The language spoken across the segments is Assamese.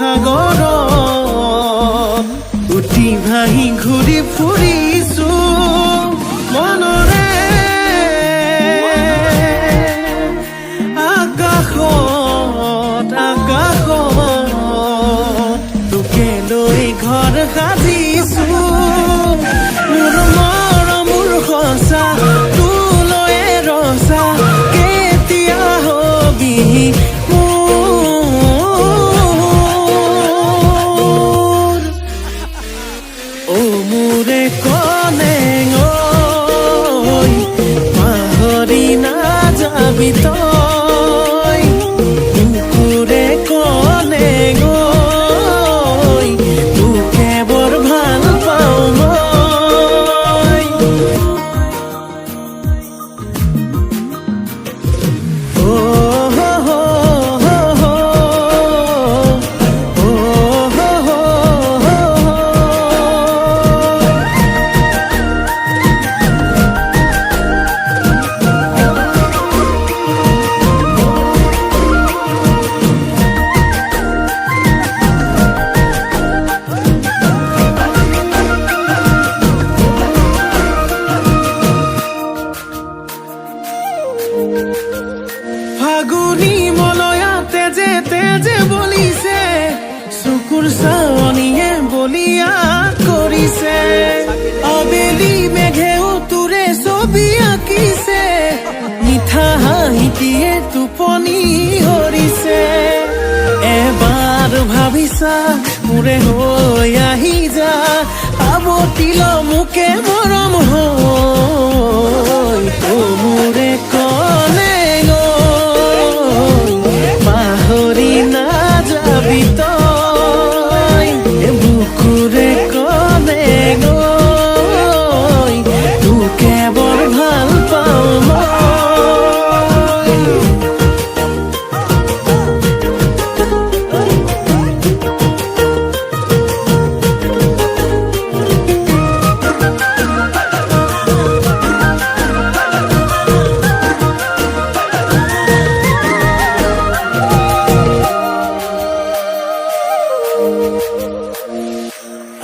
সাগৰত উঠি ভাহি ঘূৰি ফুৰিছো মনৰে আকাশত তোকে লৈ ঘৰ সাজিছো মোৰ মৰম মোৰ সঁচা তোলৈ ৰচা কেতিয়া হবি মোৰে কলেং পাহৰি নাযাবি তই কুকুৰে কলেং তোকে বৰ ভাল পাওঁ মই ফাগুনী মলয়া তেজে তেজে বলিছে চকুৰ চাৱনীয়ে বলিয়া কৰিছে আবেলি মেঘেও তোৰে ছবি আঁকিছে মিঠা হাঁহিটিয়ে টোপনি হৰিছে এবাৰ ভাবিছা মোৰে হৈ আহি যা আৱতিল মোকে মৰম হৈ মোৰে কলে পাহৰি নাযাবি তই বুকুৰে কলে তোকে বৰ ভাল পাওঁ মই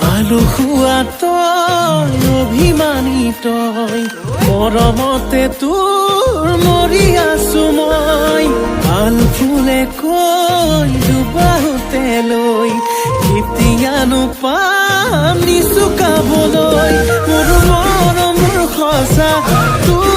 আলসুৱা তই অভিমানী তই মৰমতে তোৰ মৰি আছো মই ভাল ফুলে কৈ দুবাহুতে লৈ কেতিয়ানো পাম নিচুকাবলৈ মোৰ মৰমৰ সঁচা তোৰ